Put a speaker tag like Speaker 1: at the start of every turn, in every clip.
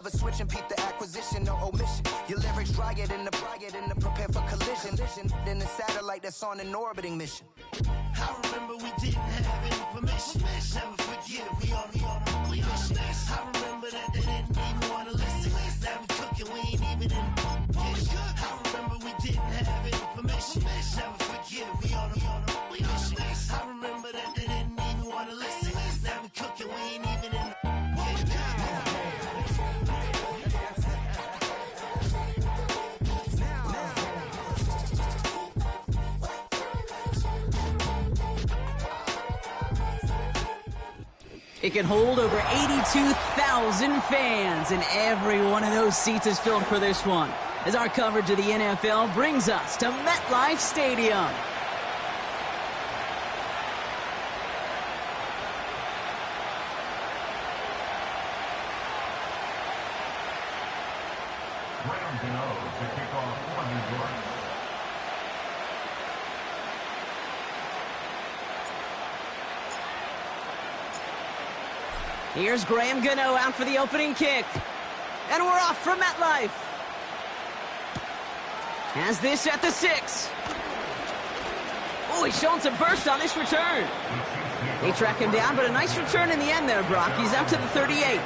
Speaker 1: A switch and peep the acquisition, no omission. Your lyrics dry it in the prepare for collision. Then the satellite that's on an orbiting mission.
Speaker 2: I remember we didn't have any permission. Never forget it, we on a mission. I remember that they didn't even want to listen. Now we cooking, we ain't even in the kitchen. I remember we didn't have any permission. Never forget it, we on a mission. I remember that they didn't even want to listen. Now we cooking, we ain't even in the kitchen.
Speaker 3: It can hold over 82,000 fans, and every one of those seats is filled for this one, as our coverage of the NFL brings us to MetLife Stadium.
Speaker 4: To kick off on New York.
Speaker 3: Here's Graham Gano out for the opening kick. And we're off from MetLife. Has this at the 6. Oh, he's showing some burst on this return. They track him down, but a nice return in the end there, Brock. He's out to the 38.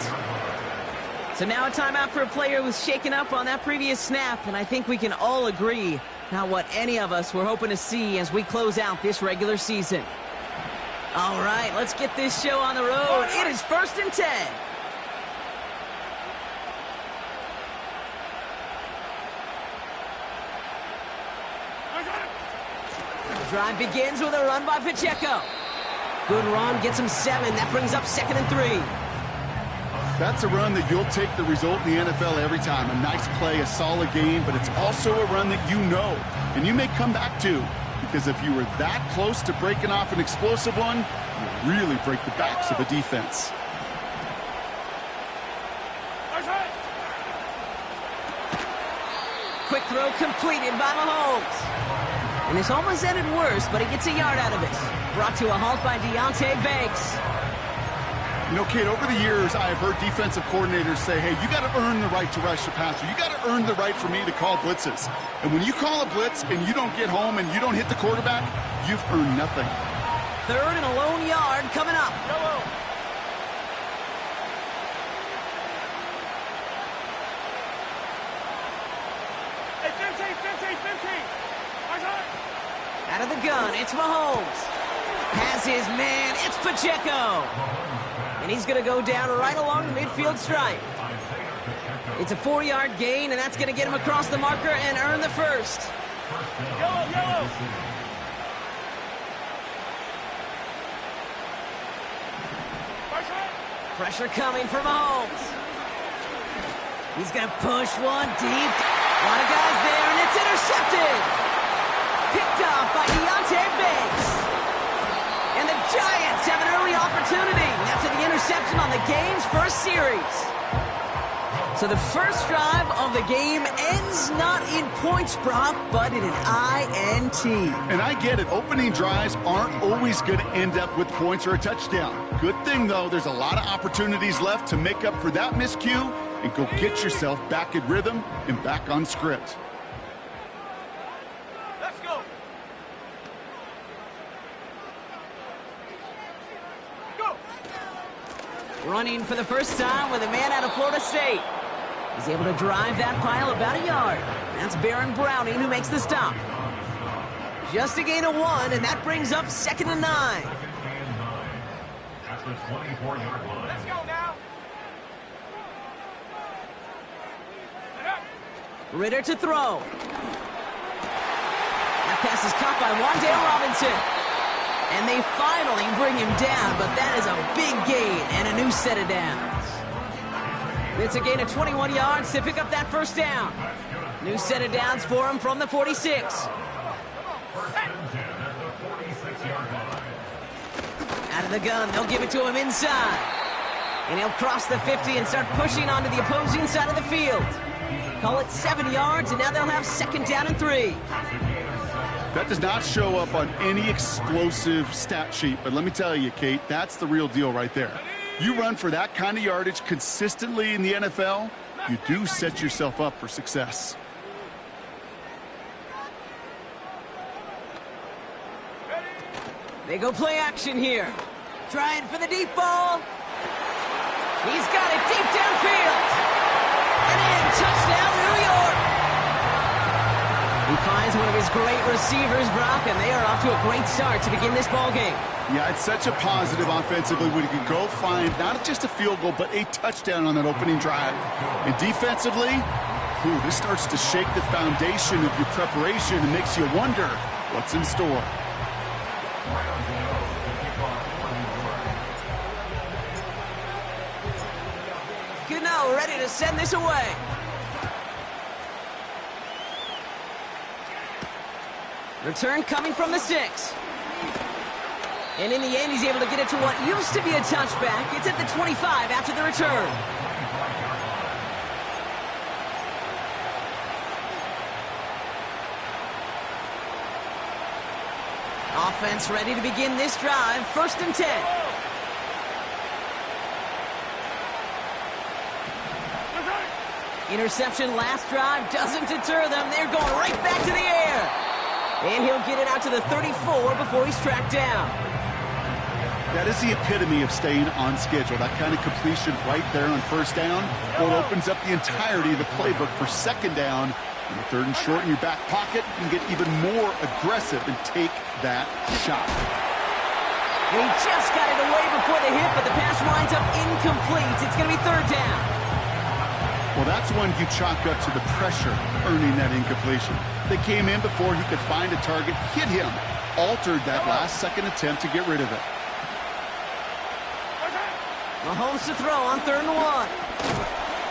Speaker 3: So now a timeout for a player who was shaken up on that previous snap, and I think we can all agree not what any of us were hoping to see as we close out this regular season. All right, let's get this show on the road. It is 1st and 10. The drive begins with a run by Pacheco. Good run, gets him 7. That brings up 2nd and 3.
Speaker 5: That's a run that you'll take the result in the NFL every time. A nice play, a solid game, but it's also a run that you know and you may come back to, because if you were that close to breaking off an explosive one, you really break the backs of a defense.
Speaker 3: Quick throw completed by Mahomes. And this almost ended worse, but he gets a yard out of it. Brought to a halt by Deonte Banks.
Speaker 5: You know, Kate, over the years, I have heard defensive coordinators say, hey, you got to earn the right to rush the passer. You got to earn the right for me to call blitzes. And when you call a blitz and you don't get home and you don't hit the quarterback, you've earned nothing.
Speaker 3: 3rd and a lone yard coming up. Out of the gun, it's Mahomes. Has his man, it's Pacheco. And he's going to go down right along the midfield stripe. It's a 4-yard gain, and that's going to get him across the marker and earn the first. Yellow. Pressure coming for Mahomes. He's going to push one deep. A lot of guys there, and it's intercepted. Picked off by Deonte Banks. And the Giants have an early opportunity after the interception on the game's first series. So the first drive of the game ends not in points, Brock, but in an INT.
Speaker 5: And I get it. Opening drives aren't always going to end up with points or a touchdown. Good thing, though, there's a lot of opportunities left to make up for that miscue and go get yourself back in rhythm and back on script.
Speaker 2: Let's go.
Speaker 3: Running for the first time with a man out of Florida State. He's able to drive that pile about a yard. That's Baron Browning who makes the stop. Just a gain of 1, and that brings up 2nd and 9.
Speaker 4: At the 24-yard line.
Speaker 2: Let's go now.
Speaker 3: Ritter to throw. That pass is caught by Wan'Dale Robinson. And they finally bring him down, but that is a big gain and a new set of downs. It's a gain of 21 yards to pick up that first down. New set of downs for him from the 46. Out of the gun, they'll give it to him inside. And he'll cross the 50 and start pushing onto the opposing side of the field. Call it 7 yards, and now they'll have 2nd down and 3.
Speaker 5: That does not show up on any explosive stat sheet, but let me tell you, Kate, that's the real deal right there. You run for that kind of yardage consistently in the NFL, you do set yourself up for success.
Speaker 3: They go play action here. Trying for the deep ball. He's got it deep downfield. And in, touchdown, New York. He finds one of his great receivers, Brock, and they are off to a great start to begin this ball game.
Speaker 5: Yeah, it's such a positive offensively when you can go find not just a field goal, but a touchdown on that opening drive. And defensively, this starts to shake the foundation of your preparation and makes you wonder what's in store.
Speaker 3: Gano ready to send this away. Return coming from the 6. And in the end, he's able to get it to what used to be a touchback. It's at the 25 after the return. Offense ready to begin this drive. 1st and 10. Interception last drive doesn't deter them. They're going right back to the air. And he'll get it out to the 34 before he's tracked down.
Speaker 5: That is the epitome of staying on schedule. That kind of completion right there on 1st down. Well, it opens up the entirety of the playbook for 2nd down. And 3rd and short in your back pocket, you can get even more aggressive and take that shot.
Speaker 3: And he just got it away before the hit, but the pass winds up incomplete. It's going to be 3rd down.
Speaker 5: Well, that's one you chalk up to the pressure earning that incompletion. They came in before he could find a target, hit him, altered that last-second attempt to get rid of it.
Speaker 3: Mahomes to throw on 3rd and 1.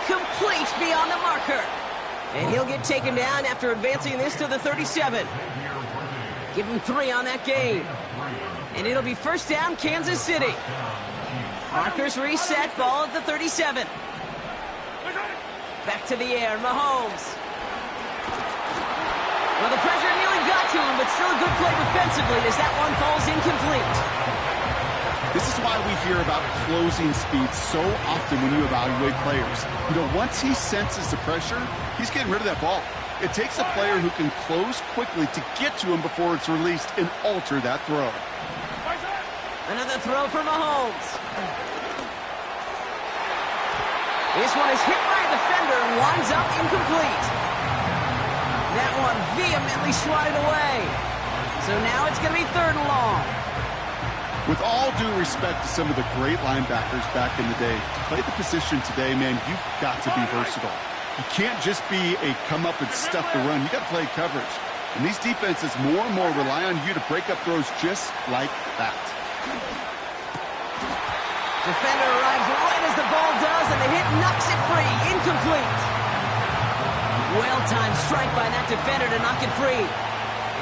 Speaker 3: Complete beyond the marker. And he'll get taken down after advancing this to the 37. Give him 3 on that game. And it'll be 1st down, Kansas City. Markers reset, ball at the 37. Back to the air, Mahomes. Well, the pressure nearly got to him, but still a good play defensively as that one falls incomplete.
Speaker 5: This is why we hear about closing speed so often when you evaluate players. You know, once he senses the pressure, he's getting rid of that ball. It takes a player who can close quickly to get to him before it's released and alter that throw.
Speaker 3: Another throw for Mahomes. This one is hit by a defender and winds up incomplete. That one vehemently swatted away. So now it's going to be 3rd and long.
Speaker 5: With all due respect to some of the great linebackers back in the day, to play the position today, man, you've got to be versatile. You can't just be a come up and stuff the run. You got to play coverage. And these defenses more and more rely on you to break up throws just like that.
Speaker 3: Defender arrives right as the ball does, and the hit knocks it free. Incomplete. Well-timed strike by that defender to knock it free.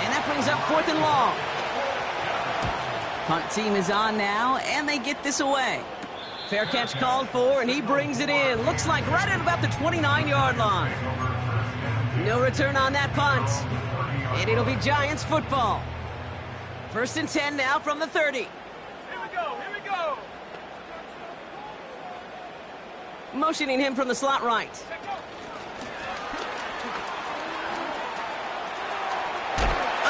Speaker 3: And that brings up 4th and long. Punt team is on now, and they get this away. Fair catch called for, and he brings it in. Looks like right at about the 29-yard line. No return on that punt. And it'll be Giants football. 1st and 10 now from the 30.
Speaker 2: Here we go.
Speaker 3: Motioning him from the slot right.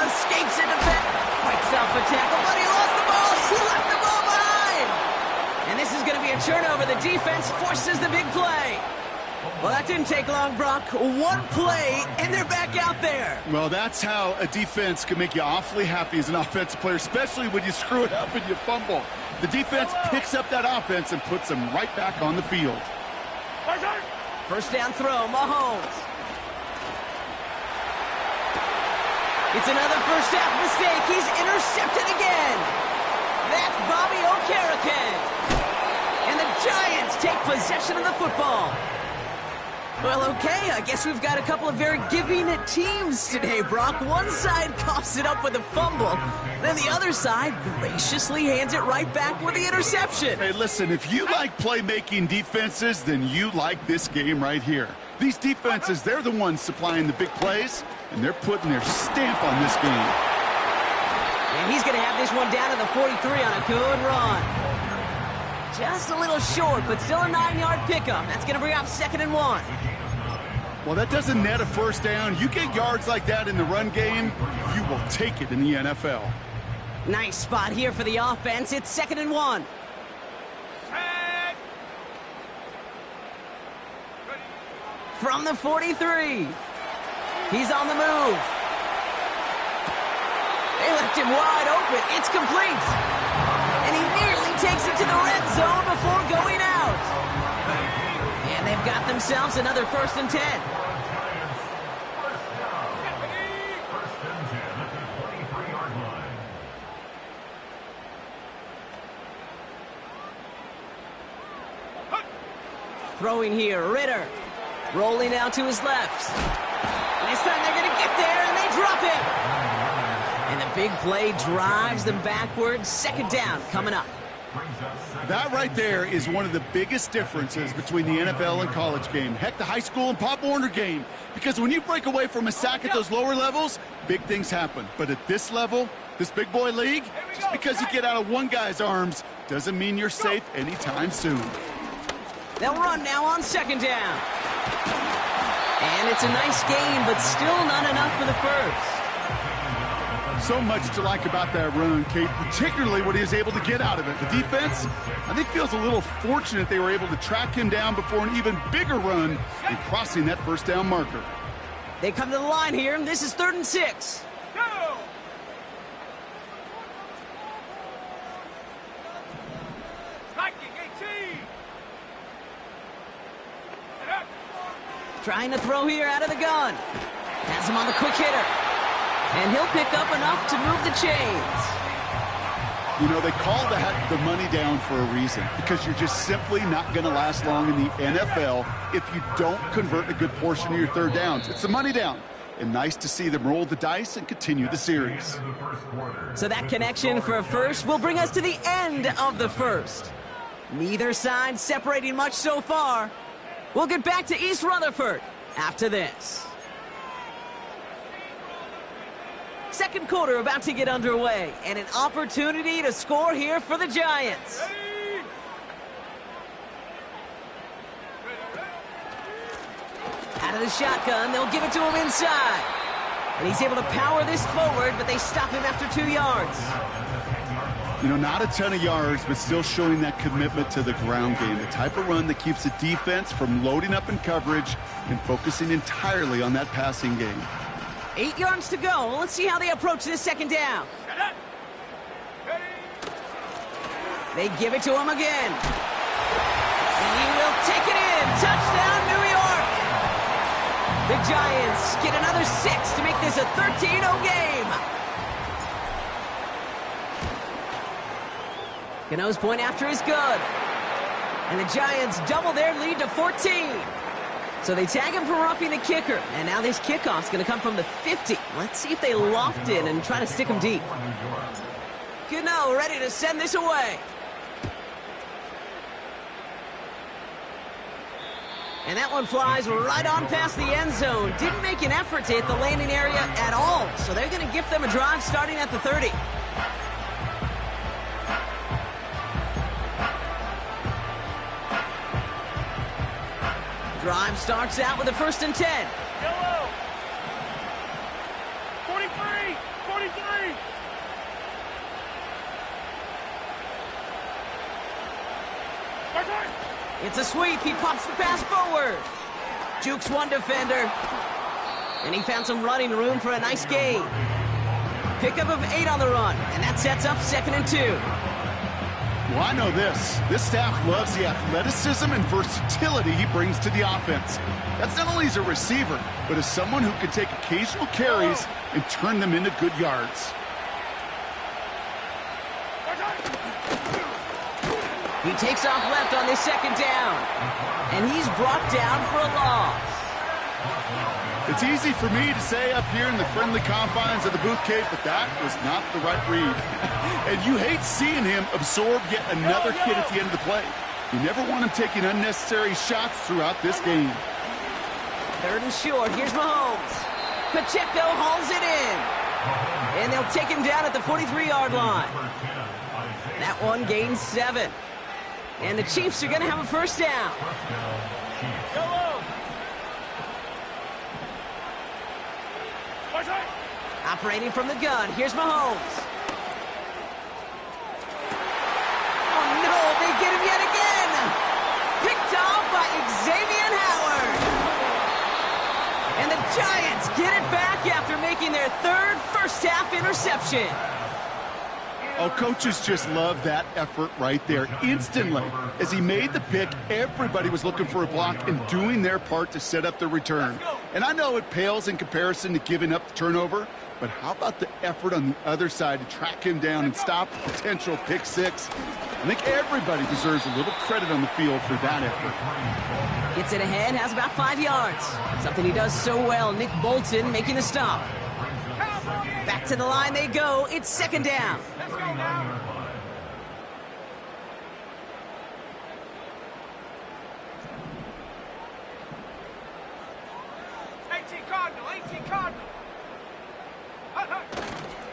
Speaker 3: Escapes a defender. Fights off a tackle, but he lost the ball. He left the ball behind. And this is going to be a turnover. The defense forces the big play. Well, that didn't take long, Brock. One play, and they're back out there.
Speaker 5: Well, that's how a defense can make you awfully happy as an offensive player, especially when you screw it up and you fumble. The defense picks up that offense and puts them right back on the field.
Speaker 3: 1st down throw, Mahomes. It's another 1st half mistake. He's intercepted again. That's Bobby Okereke. And the Giants take possession of the football. Well, okay, I guess we've got a couple of very giving teams today, Brock. One side coughs it up with a fumble, then the other side graciously hands it right back with the interception.
Speaker 5: Hey, listen, if you like playmaking defenses, then you like this game right here. These defenses, they're the ones supplying the big plays, and they're putting their stamp on this game.
Speaker 3: And he's going to have this one down to the 43 on a good run. Just a little short, but still a 9-yard pickup. That's going to bring up 2nd and 1.
Speaker 5: Well, that doesn't net a first down. You get yards like that in the run game, you will take it in the NFL.
Speaker 3: Nice spot here for the offense. It's 2nd and 1. From the 43. He's on the move. They left him wide open. It's complete. And he nearly takes it to the red zone before going out. And they've got themselves another 1st and 10. Throwing here, Ritter. Rolling out to his left. This time they're going to get there, and they drop him. And the big play drives them backwards. 2nd down coming up.
Speaker 5: That right there is one of the biggest differences between the NFL and college game. Heck, the high school and Pop Warner game. Because when you break away from a sack at those lower levels, big things happen. But at this level, this big boy league, just because you get out of one guy's arms doesn't mean you're safe anytime soon.
Speaker 3: They'll run now on 2nd down. And it's a nice gain, but still not enough for the first.
Speaker 5: So much to like about that run, Kate, particularly what he was able to get out of it. The defense, I think, feels a little fortunate they were able to track him down before an even bigger run and crossing that 1st down marker.
Speaker 3: They come to the line here, and this is 3rd and 6.
Speaker 2: Go! Striking 18!
Speaker 3: Trying to throw here out of the gun. Has him on the quick hitter. And he'll pick up enough to move the chains.
Speaker 5: You know, they call that the money down for a reason, because you're just simply not going to last long in the NFL if you don't convert a good portion of your 3rd downs. It's the money down. And nice to see them roll the dice and continue the series.
Speaker 3: So that connection for a first will bring us to the end of the first. Neither side separating much so far. We'll get back to East Rutherford after this. 2nd quarter about to get underway, and an opportunity to score here for the Giants. Out of the shotgun, they'll give it to him inside. And he's able to power this forward, but they stop him after 2 yards.
Speaker 5: You know, not a ton of yards, but still showing that commitment to the ground game. The type of run that keeps the defense from loading up in coverage and focusing entirely on that passing game.
Speaker 3: 8 yards to go. Let's see how they approach this 2nd down. They give it to him again. He will take it in. Touchdown, New York. The Giants get another 6 to make this a 13-0 game. Gano's point after is good. And the Giants double their lead to 14. So they tag him for roughing the kicker. And now this kickoff's going to come from the 50. Let's see if they loft it and try to stick him deep. Gano ready to send this away. And that one flies right on past the end zone. Didn't make an effort to hit the landing area at all. So they're going to gift them a drive starting at the 30. Drive starts out with a 1st and 10.
Speaker 2: Yellow! 43! 43!
Speaker 3: It's a sweep. He pops the pass forward. Jukes one defender. And he found some running room for a nice gain. Pickup of 8 on the run. And that sets up 2nd and 2.
Speaker 5: Well, I know this. This staff loves the athleticism and versatility he brings to the offense. That's not only as a receiver, but as someone who can take occasional carries and turn them into good yards.
Speaker 3: He takes off left on this 2nd down. And he's brought down for a loss.
Speaker 5: It's easy for me to say up here in the friendly confines of the booth, Kate, but that was not the right read. And you hate seeing him absorb yet another hit at the end of the play. You never want him taking unnecessary shots throughout this game.
Speaker 3: 3rd and short. Here's Mahomes. Pacheco hauls it in. And they'll take him down at the 43-yard line. That one gains 7. And the Chiefs are going to have a first down. Operating from the gun, here's Mahomes. Oh no, they get him yet again! Picked off by Xavier Howard. And the Giants get it back after making their third first-half interception.
Speaker 5: Oh, coaches just love that effort right there. Instantly, as he made the pick, everybody was looking for a block and doing their part to set up the return. And I know it pales in comparison to giving up the turnover, but how about the effort on the other side to track him down and stop the potential pick six? I think everybody deserves a little credit on the field for that effort.
Speaker 3: Gets it ahead, has about 5 yards. Something he does so well. Nick Bolton making the stop. Back to the line they go. It's second down.
Speaker 4: Let's go now.
Speaker 2: 18 Cardinal.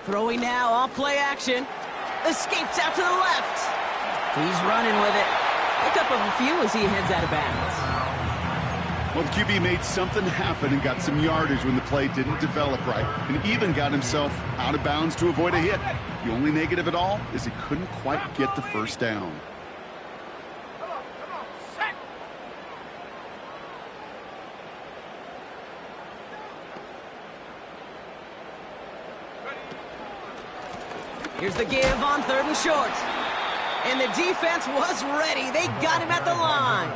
Speaker 3: Throwing now off play action. Escapes out to the left. He's running with it. Pick up a few as he heads out of bounds.
Speaker 5: Well, the QB made something happen and got some yardage when the play didn't develop right, and even got himself out of bounds to avoid a hit. The only negative at all is he couldn't quite get the first down.
Speaker 2: Come on, set.
Speaker 3: Here's the give on 3rd and short. And the defense was ready. They got him at the line.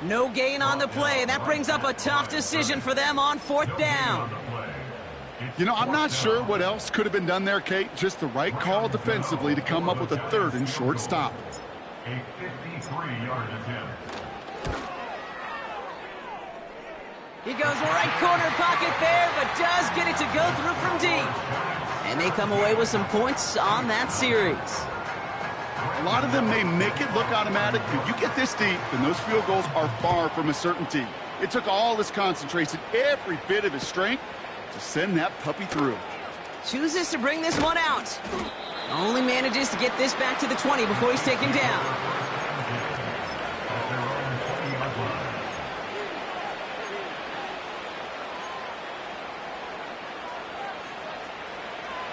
Speaker 3: No gain on the play. That brings up a tough decision for them on 4th down.
Speaker 5: You know, I'm not sure what else could have been done there, Kate. Just the right call defensively to come up with a 3rd and short stop.
Speaker 4: A 53-yard attempt.
Speaker 3: He goes right corner pocket there, but does get it to go through from deep. And they come away with some points on that series.
Speaker 5: A lot of them may make it look automatic, but you get this deep, and those field goals are far from a certainty. It took all his concentration, every bit of his strength, to send that puppy through.
Speaker 3: Chooses to bring this one out. Only manages to get this back to the 20 before he's taken down.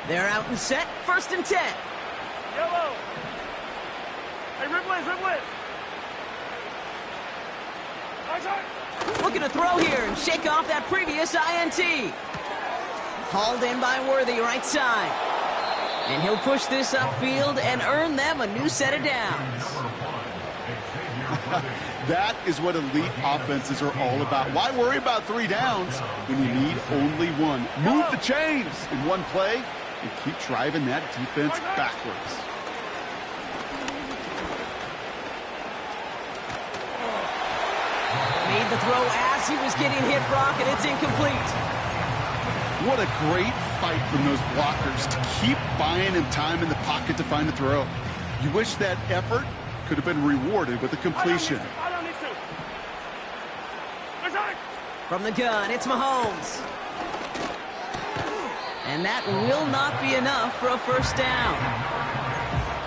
Speaker 3: They're out and set, 1st and 10.
Speaker 2: Yellow. Hey, Riblet.
Speaker 3: Looking to throw here and shake off that previous INT. Hauled in by Worthy, right side. And he'll push this upfield and earn them a new set of downs.
Speaker 5: That is what elite offenses are all about. Why worry about 3 downs when you need only 1? Move the chains in one play and keep driving that defense backwards.
Speaker 3: Made the throw as he was getting hit, Brock, and it's incomplete.
Speaker 5: What a great fight from those blockers to keep buying him time in the pocket to find the throw. You wish that effort could have been rewarded with a completion.
Speaker 2: I don't need to.
Speaker 3: From the gun, it's Mahomes. And that will not be enough for a first down.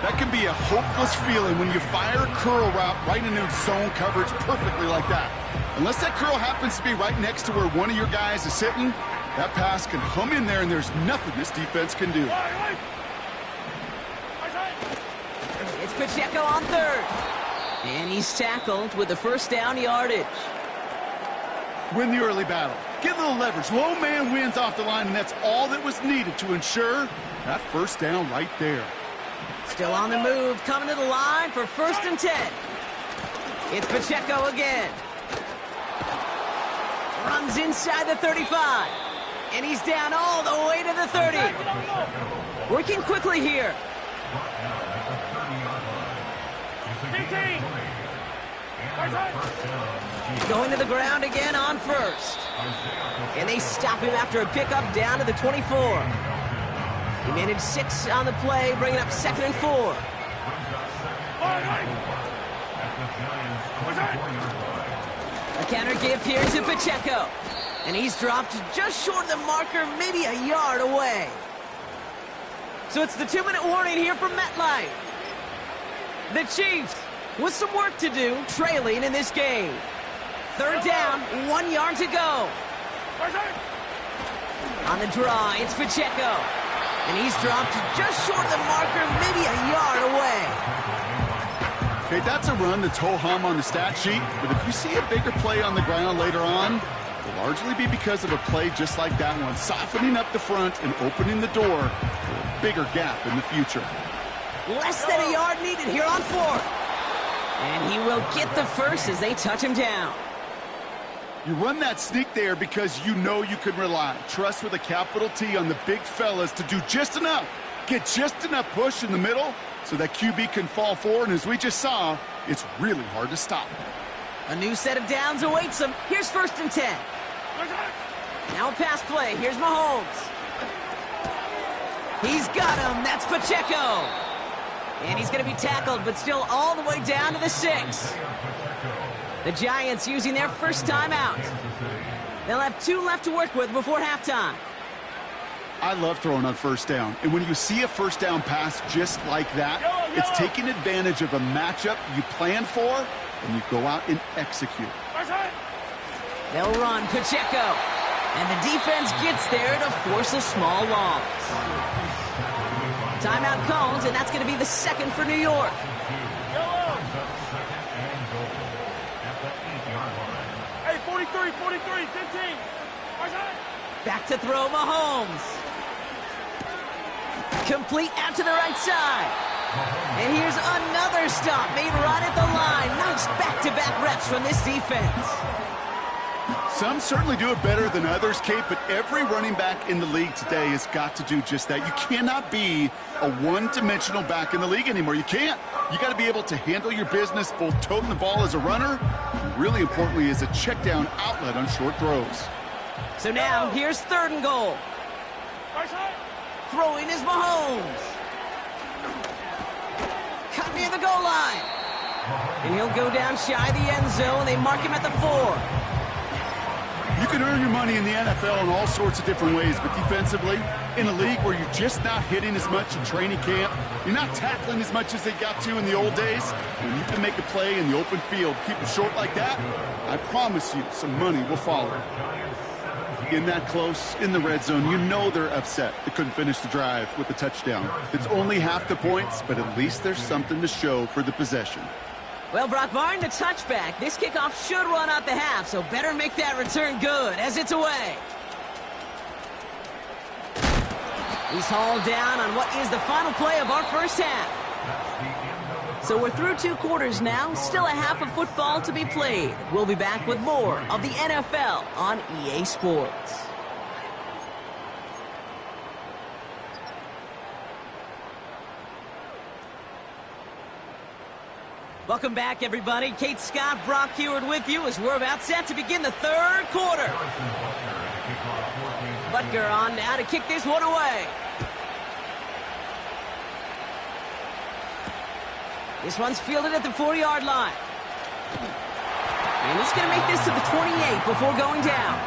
Speaker 5: That can be a hopeless feeling when you fire a curl route right into zone coverage perfectly like that. Unless that curl happens to be right next to where one of your guys is sitting, that pass can hum in there and there's nothing this defense can do.
Speaker 3: It's Pacheco on 3rd. And he's tackled with the first down yardage.
Speaker 5: Win the early battle. Get a little leverage. Low man wins off the line, and that's all that was needed to ensure that first down right there.
Speaker 3: Still on the move, coming to the line for 1st and 10. It's Pacheco again. Runs inside the 35. And he's down all the way to the 30. Working quickly here. Going to the ground again on 1st. And they stop him after a pickup down to the 24. He managed 6 on the play, bringing up 2nd and 4. A counter give here to Pacheco. And he's dropped just short of the marker, maybe a yard away. So it's the 2-minute warning here from MetLife. The Chiefs With some work to do, trailing in this game. Third down, 1 yard to go. On the draw, it's Pacheco. And he's dropped just short of the marker, maybe a yard away.
Speaker 5: Okay, that's a run that's ho-hum on the stat sheet, but if you see a bigger play on the ground later on, it'll largely be because of a play just like that one, softening up the front and opening the door for a bigger gap in the future.
Speaker 3: Less than a yard needed here on fourth. And he will get the first as they touch him down.
Speaker 5: You run that sneak there because you know you can rely. Trust with a capital T on the big fellas to do just enough. Get just enough push in the middle so that QB can fall forward. And as we just saw, it's really hard to stop.
Speaker 3: A new set of downs awaits him. Here's 1st and 10. Now a pass play. Here's Mahomes. He's got him. That's Pacheco. And he's going to be tackled, but still all the way down to the 6. The Giants using their first timeout. They'll have 2 left to work with before halftime.
Speaker 5: I love throwing on first down. And when you see a first down pass just like that, it's taking advantage of a matchup you plan for, and you go out and execute.
Speaker 3: They'll run Pacheco. And the defense gets there to force a small loss. Timeout cones, and that's going to be the 2nd for New York.
Speaker 6: Hey, 43, 15.
Speaker 3: Back to throw Mahomes. Complete out to the right side. And here's another stop made right at the line. Nice back-to-back reps from this defense.
Speaker 5: Some certainly do it better than others, Kate, but every running back in the league today has got to do just that. You cannot be a one-dimensional back in the league anymore. You can't. You got to be able to handle your business, both toting the ball as a runner, and really importantly as a check-down outlet on short throws.
Speaker 3: So now, here's 3rd and goal. Throwing is Mahomes. Cut near the goal line. And he'll go down shy of the end zone. They mark him at the 4.
Speaker 5: You can earn your money in the NFL in all sorts of different ways, but defensively, in a league where you're just not hitting as much in training camp, you're not tackling as much as they got to in the old days, when you can make a play in the open field, keep them short like that, I promise you some money will follow. In that close, in the red zone, you know they're upset they couldn't finish the drive with a touchdown. It's only half the points, but at least there's something to show for the possession.
Speaker 3: Well, Brock, barring the touchback, this kickoff should run out the half, so better make that return good as it's away. He's hauled down on what is the final play of our first half. So we're through 2 quarters now, still a half of football to be played. We'll be back with more of the NFL on EA Sports. Welcome back, everybody. Kate Scott, Brock Heward with you as we're about set to begin the 3rd quarter. Butker on now to kick this one away. This one's fielded at the 4-yard line. And he's going to make this to the 28 before going down.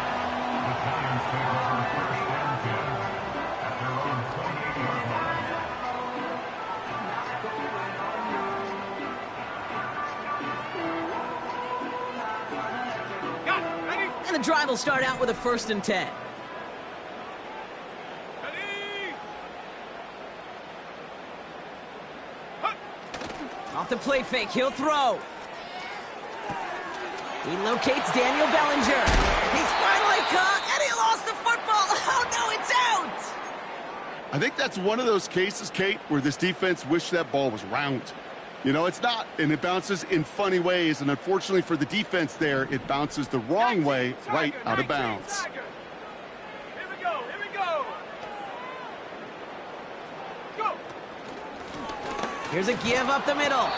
Speaker 3: And the drive will start out with a 1st and 10. Off the play fake, he'll throw. He locates Daniel Bellinger. He's finally caught, and he lost the football. Oh, no, it's out!
Speaker 5: I think that's one of those cases, Kate, where this defense wished that ball was round. You know, it's not, and it bounces in funny ways, and unfortunately for the defense there, it bounces the wrong way right out of bounds.
Speaker 6: Here we go. Go.
Speaker 3: Here's a give up the middle.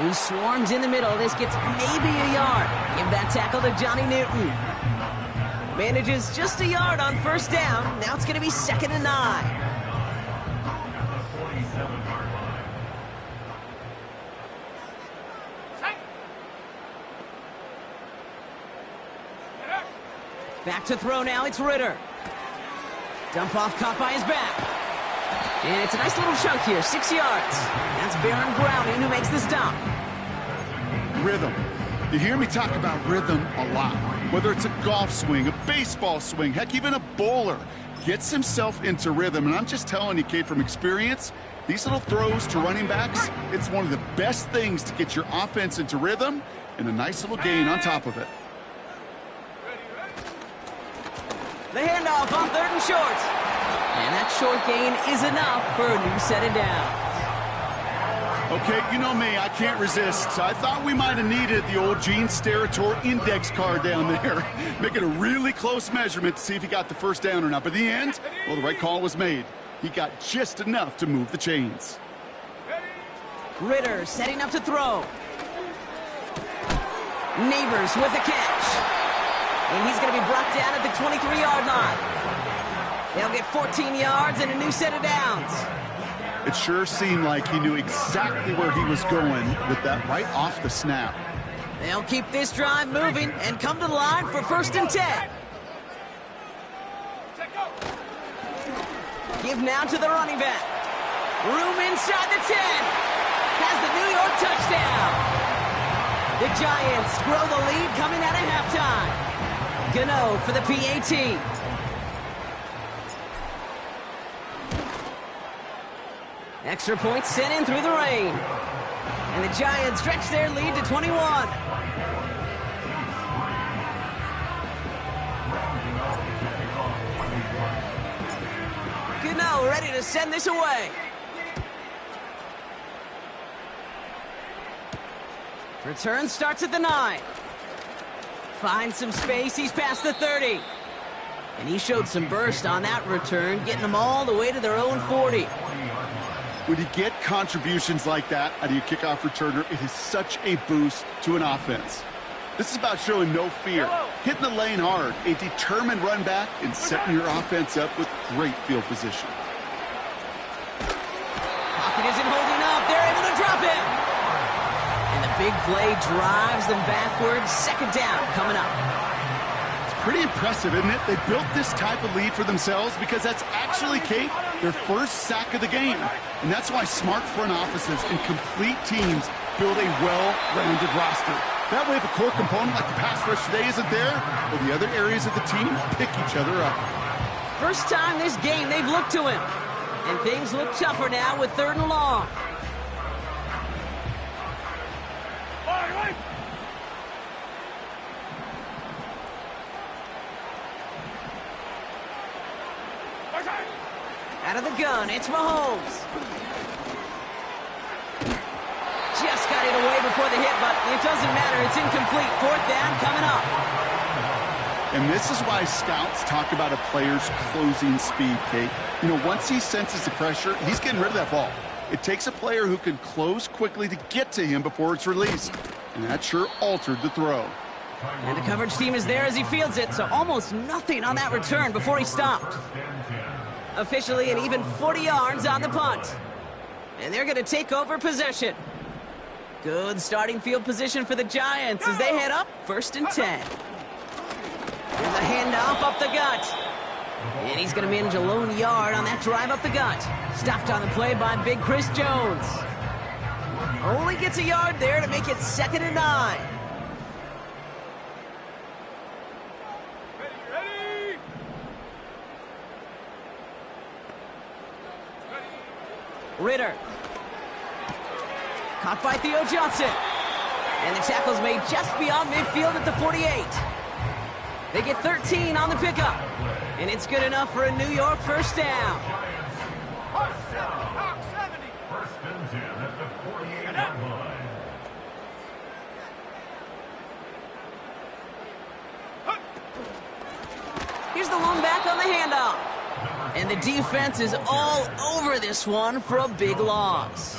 Speaker 3: He swarms in the middle. This gets maybe a yard. Give that tackle to Johnny Newton. Manages just a yard on 1st down. Now it's going to be 2nd and 9. Back to throw now, it's Ritter. Dump off, caught by his back. And it's a nice little chunk here, 6 yards. That's Baron Browning who makes the stop.
Speaker 5: rhythm. You hear me talk about rhythm a lot. Whether it's a golf swing, a baseball swing, heck, even a bowler gets himself into rhythm. And I'm just telling you, Kate, from experience, these little throws to running backs, it's one of the best things to get your offense into rhythm and a nice little gain on top of it.
Speaker 3: The handoff on 3rd and short. And that short gain is enough for a new set of downs.
Speaker 5: Okay, you know me, I can't resist. I thought we might have needed the old Gene Steratore index card down there. Make it a really close measurement to see if he got the first down or not. But in the end, well, the right call was made. He got just enough to move the chains.
Speaker 3: Ritter setting up to throw. Neighbors with the catch. And he's going to be brought down at the 23-yard line. They'll get 14 yards and a new set of downs.
Speaker 5: It sure seemed like he knew exactly where he was going with that right off the snap.
Speaker 3: They'll keep this drive moving and come to the line for 1st and 10. Give now to the running back. Room inside the 10. Has the New York touchdown. The Giants grow the lead coming out of halftime. Gano for the PAT. Extra points sent in through the rain. And the Giants stretch their lead to 21. Gano ready to send this away. Return starts at the 9. Finds some space, he's past the 30. And he showed some burst on that return, getting them all the way to their own 40.
Speaker 5: When you get contributions like that out of your kickoff returner, it is such a boost to an offense. This is about showing no fear, hitting the lane hard, a determined run back, and setting your offense up with great field position.
Speaker 3: Pocket isn't holding up. They're able to drop it. And the big play drives them backwards. 2nd down coming up.
Speaker 5: Pretty impressive, isn't it? They built this type of lead for themselves because that's actually, Kate, their first sack of the game. And that's why smart front offices and complete teams build a well-rounded roster. That way, if a core component like the pass rush today isn't there, well, the other areas of the team pick each other up.
Speaker 3: First time this game they've looked to him. And things look tougher now with 3rd and long. Out of the gun, it's Mahomes. Just got it away before the hit, but it doesn't matter. It's incomplete. 4th down coming up.
Speaker 5: And this is why scouts talk about a player's closing speed, Kate. You know, once he senses the pressure, he's getting rid of that ball. It takes a player who can close quickly to get to him before it's released. And that sure altered the throw.
Speaker 3: And the coverage team is there as he fields it, so almost nothing on that return before he stopped. Officially an even 40 yards on the punt. And they're going to take over possession. Good starting field position for the Giants as they head up 1st and 10. Here's a handoff up the gut. And he's going to manage a lone yard on that drive up the gut. Stopped on the play by Big Chris Jones. Only gets a yard there to make it 2nd and 9. Ritter. Caught by Theo Johnson. And the tackle's made just beyond midfield at the 48. They get 13 on the pickup. And it's good enough for a New York 1st down.
Speaker 4: 1st and 10 at the 48-yard line.
Speaker 3: Here's the lone back on the handoff. And the defense is all over this one for a big loss.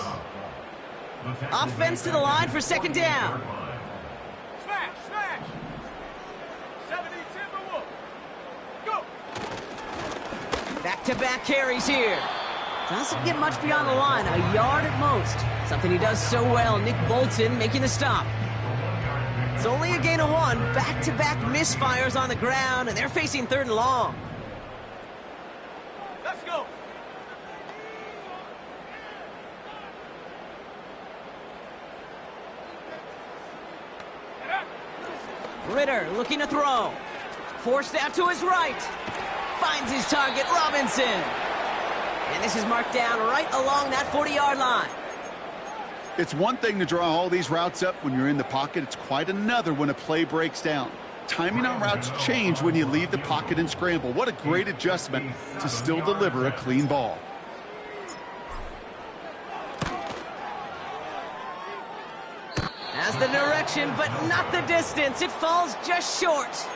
Speaker 3: Offense to the line for 2nd down.
Speaker 6: Smash, smash. 70 Timberwolves. Go.
Speaker 3: Back-to-back carries here. Doesn't get much beyond the line, a yard at most. Something he does so well. Nick Bolton making the stop. It's only a gain of 1. Back-to-back misfires on the ground, and they're facing 3rd and long.
Speaker 6: Let's go.
Speaker 3: Ritter looking to throw. Forced out to his right. Finds his target, Robinson. And this is marked down right along that 40-yard line.
Speaker 5: It's one thing to draw all these routes up when you're in the pocket. It's quite another when a play breaks down. Timing on routes change when you leave the pocket and scramble. What a great adjustment to still deliver a clean ball.
Speaker 3: Has the direction, but not the distance. It falls just short.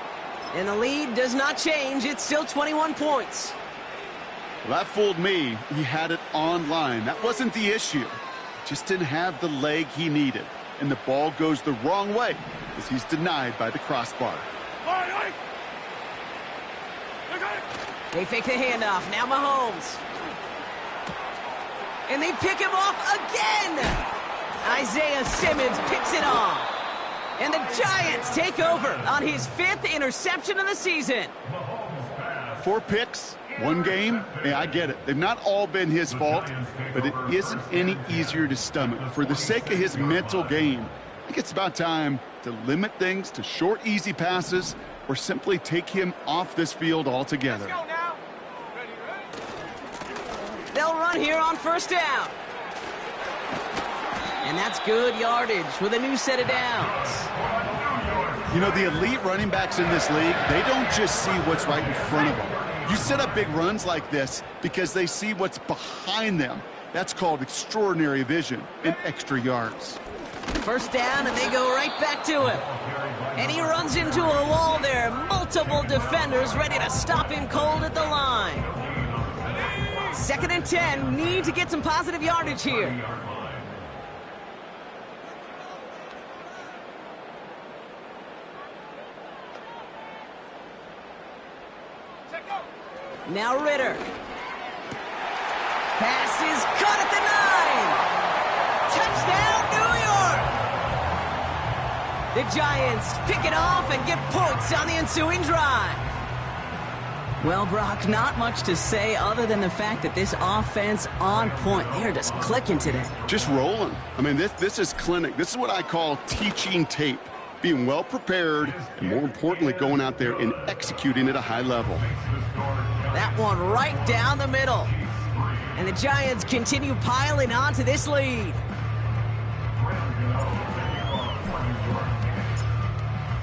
Speaker 3: And the lead does not change. It's still 21 points.
Speaker 5: Well, that fooled me. He had it on line. That wasn't the issue. Just didn't have the leg he needed. And the ball goes the wrong way as he's denied by the crossbar.
Speaker 3: They fake the handoff. Now Mahomes. And they pick him off again. Isaiah Simmons picks it off. And the Giants take over on his 5th interception of the season.
Speaker 5: 4 picks, 1 game. Yeah, I get it. They've not all been his fault, but it isn't any easier to stomach. For the sake of his mental game, I think it's about time to limit things to short, easy passes or simply take him off this field altogether.
Speaker 6: Let's go now. Ready?
Speaker 3: They'll run here on first down. And that's good yardage with a new set of downs.
Speaker 5: You know, the elite running backs in this league, they don't just see what's right in front of them. You set up big runs like this because they see what's behind them. That's called extraordinary vision and extra yards.
Speaker 3: First down, and they go right back to him. And he runs into a wall there. Multiple defenders ready to stop him cold at the line. 2nd and 10, need to get some positive yardage here. Now Ritter. Pass is caught at the 9. Touchdown, New York! The Giants pick it off and get points on the ensuing drive. Well, Brock, not much to say other than the fact that this offense on point. They're just clicking today.
Speaker 5: Just rolling. I mean, this is clinic. This is what I call teaching tape. Being well prepared and, more importantly, going out there and executing at a high level.
Speaker 3: That one right down the middle. And the Giants continue piling on to this lead.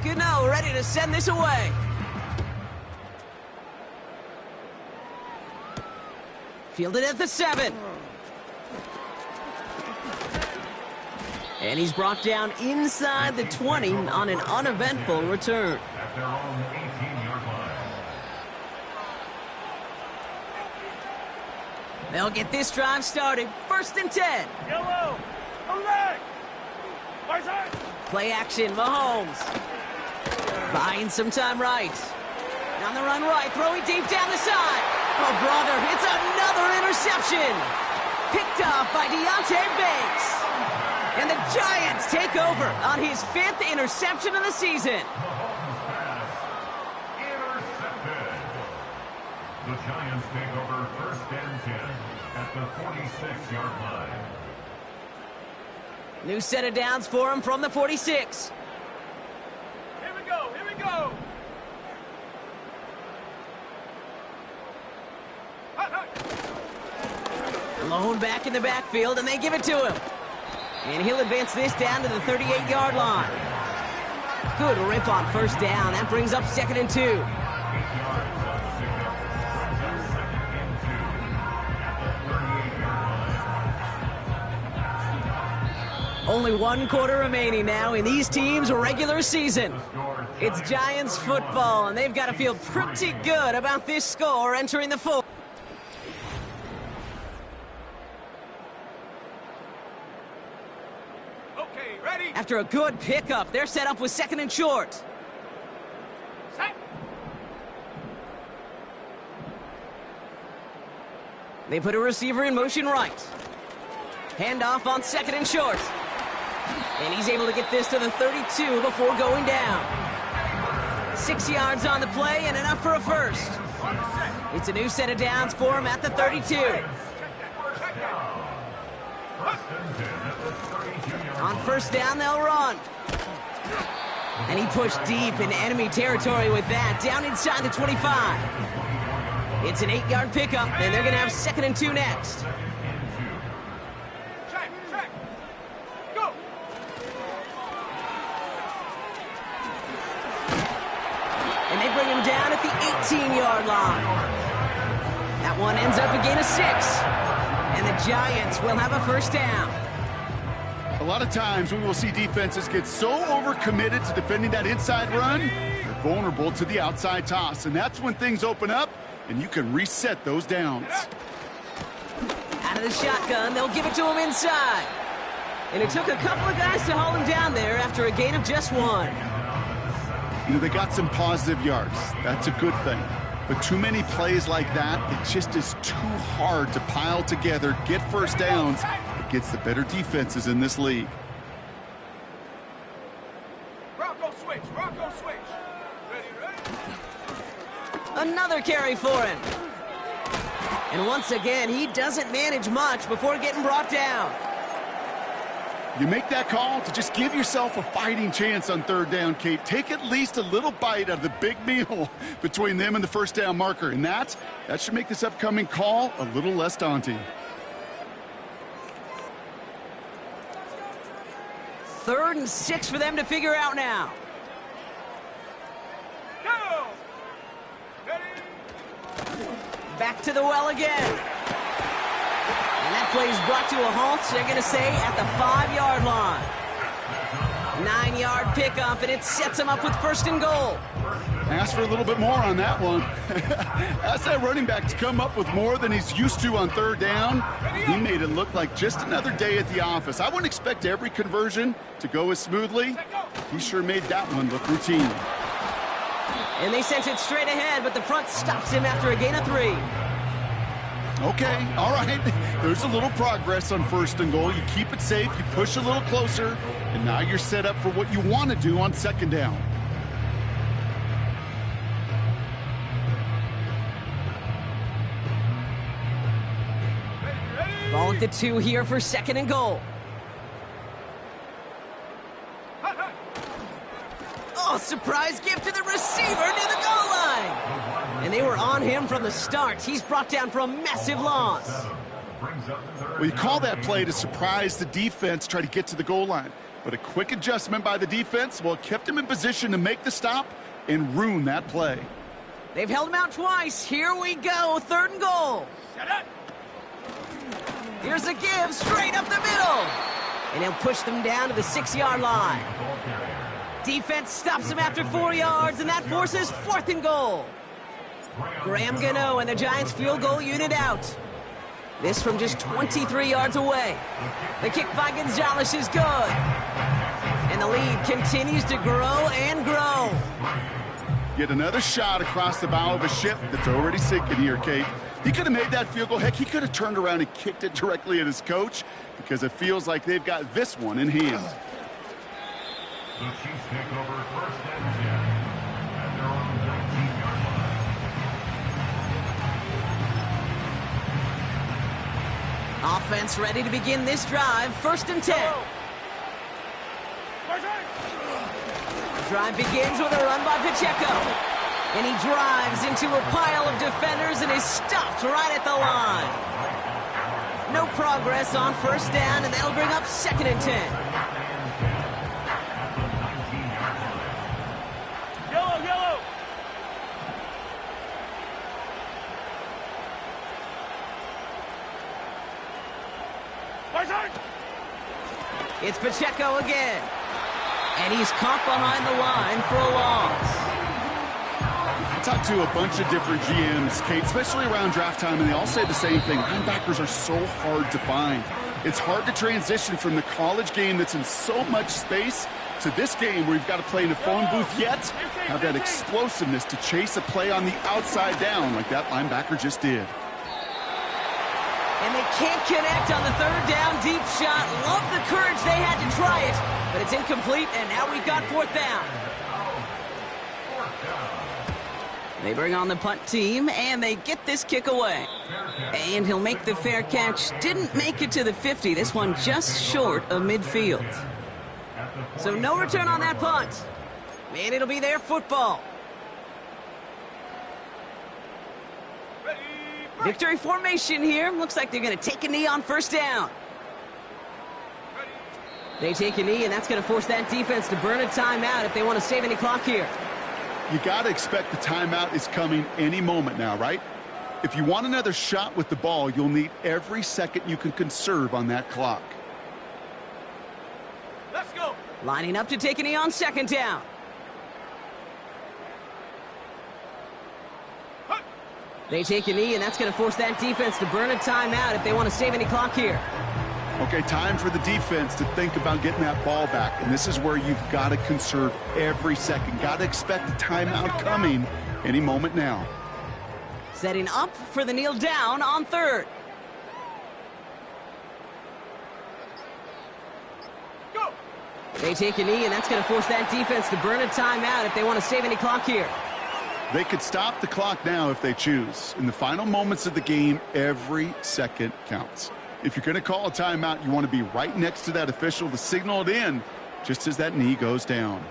Speaker 3: Gano ready to send this away. Fielded at the 7. And he's brought down inside the 20 on an uneventful return.
Speaker 4: At their own 18-yard line.
Speaker 3: They'll get this drive started. 1st and 10.
Speaker 6: Yellow. Leg. Right side.
Speaker 3: Play action, Mahomes. Buying some time right. On the run right, throwing deep down the side. Oh, brother, it's another interception. Picked off by Deontay Banks. And the Giants take over on his 5th interception of the season.
Speaker 4: Mahomes pass intercepted. The Giants take over 1st and 10 at the 46-yard line.
Speaker 3: New set of downs for him from the 46.
Speaker 6: Here we go. Here we go.
Speaker 3: Lone back in the backfield, and they give it to him. And he'll advance this down to the 38-yard line. Good rip on first down. That brings up 2nd and 2. Only 1 quarter remaining now in these teams' regular season. It's Giants football, and they've got to feel pretty good about this score entering the fourth.
Speaker 6: Okay, ready.
Speaker 3: After a good pickup, they're set up with 2nd and short.
Speaker 6: Set.
Speaker 3: They put a receiver in motion right. Handoff on 2nd and short. And he's able to get this to the 32 before going down. 6 yards on the play and enough for a first. It's a new set of downs for him at the 32. On first down, they'll run. And he pushed deep in enemy territory with that, down inside the 25. It's an 8-yard pickup, and they're going to have 2nd and 2 next.
Speaker 6: Check, check. Go.
Speaker 3: And they bring him down at the 18-yard line. That one ends up a gain of 6. And the Giants will have a first down.
Speaker 5: A lot of times we will see defenses get so overcommitted to defending that inside run, they're vulnerable to the outside toss. And that's when things open up, and you can reset those downs.
Speaker 3: Out of the shotgun, they'll give it to him inside. And it took a couple of guys to hold him down there after a gain of just 1.
Speaker 5: You know, they got some positive yards. That's a good thing. But too many plays like that, it just is too hard to pile together, get first downs against the better defenses in this league.
Speaker 6: Bronco switch, Bronco switch. Ready, ready.
Speaker 3: Another carry for him. And once again, he doesn't manage much before getting brought down.
Speaker 5: You make that call to just give yourself a fighting chance on 3rd down, Kate. Take at least a little bite out of the big meal between them and the first down marker. And that should make this upcoming call a little less daunting.
Speaker 3: 3rd and 6 for them to figure out now.
Speaker 6: Go. Ready.
Speaker 3: Back to the well again. And that play is brought to a halt, they're going to say, at the 5-yard line. 9-yard pickup, and it sets him up with 1st and goal.
Speaker 5: Ask for a little bit more on that one. Ask that running back to come up with more than he's used to on 3rd down. He made it look like just another day at the office. I wouldn't expect every conversion to go as smoothly. He sure made that one look routine.
Speaker 3: And they sent it straight ahead, but the front stops him after a gain of 3.
Speaker 5: Okay, all right. There's a little progress on 1st and goal. You keep it safe, you push a little closer, and now you're set up for what you want to do on 2nd down.
Speaker 3: Ball at the 2 here for 2nd and goal. Oh, surprise gift to the receiver near the goal line. And they were on him from the start. He's brought down for a massive loss.
Speaker 5: Well, you call that play to surprise the defense, try to get to the goal line. But a quick adjustment by the defense, well, it kept him in position to make the stop and ruin that play.
Speaker 3: They've held him out twice. Here we go, 3rd and goal.
Speaker 6: Set up.
Speaker 3: Here's a give straight up the middle. And he'll push them down to the 6-yard line. Defense stops him after 4 yards, and that forces 4th and goal. Graham Gano and the Giants field goal unit out. This from just 23 yards away. The kick by Gonzalez is good. And the lead continues to grow and grow.
Speaker 5: Yet another shot across the bow of a ship that's already sinking here, Kate. He could have made that field goal. Heck, he could have turned around and kicked it directly at his coach because it feels like they've got this one in hand.
Speaker 4: The Chiefs take over 1st and 10 at their own 19-yard line.
Speaker 3: Offense ready to begin this drive. 1st and 10. The drive begins with a run by Pacheco. And he drives into a pile of defenders and is stopped right at the line. No progress on 1st down, and that'll bring up 2nd and 10.
Speaker 6: Yellow.
Speaker 3: It's Pacheco again. And he's caught behind the line for a loss.
Speaker 5: I talked to a bunch of different GMs, Kate, especially around draft time, and they all say the same thing. Linebackers are so hard to find. It's hard to transition from the college game that's in so much space to this game where you've got to play in a phone booth, yet have that explosiveness to chase a play on the outside down like that linebacker just did.
Speaker 3: And they can't connect on the 3rd down deep shot. Love the courage they had to try it, but it's incomplete, and now we've got 4th down. They bring on the punt team, and they get this kick away. And he'll make the fair catch. Didn't make it to the 50. This one just short of midfield. So no return on that punt. And it'll be their football.
Speaker 6: Ready, break.
Speaker 3: Victory formation here. Looks like they're going to take a knee on first down.
Speaker 6: Ready.
Speaker 3: They take a knee, and that's going to force that defense to burn a timeout if they want to save any clock here.
Speaker 5: You got to expect the timeout is coming any moment now, right? If you want another shot with the ball, you'll need every second you can conserve on that clock.
Speaker 6: Let's go.
Speaker 3: Lining up to take a knee on second down.
Speaker 6: Huh.
Speaker 3: They take a knee, and that's going to force that defense to burn a timeout if they want to save any clock here.
Speaker 5: Okay, time for the defense to think about getting that ball back. And this is where you've got to conserve every second. Got to expect the timeout coming any moment now.
Speaker 3: Setting up for the kneel down on third.
Speaker 6: Go.
Speaker 3: They take a knee, and that's going to force that defense to burn a timeout if they want to save any clock here.
Speaker 5: They could stop the clock now if they choose. In the final moments of the game, every second counts. If you're going to call a timeout, you want to be right next to that official to signal it in just as that knee goes down.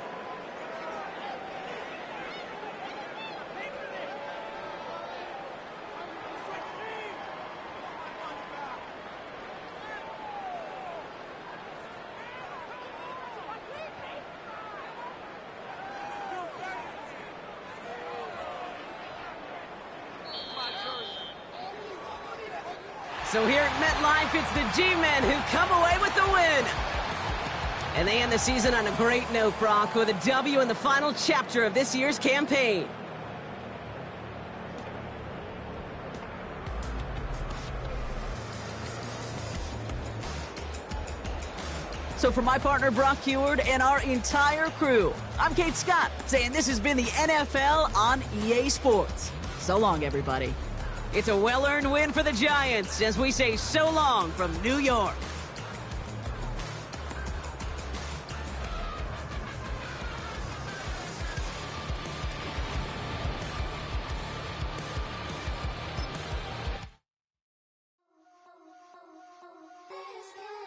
Speaker 3: So here at MetLife, it's the G-Men who come away with the win. And they end the season on a great note, Brock, with a W in the final chapter of this year's campaign. So for my partner, Brock Heward, and our entire crew, I'm Kate Scott, saying this has been the NFL on EA Sports. So long, everybody. It's a well-earned win for the Giants as we say so long from New York.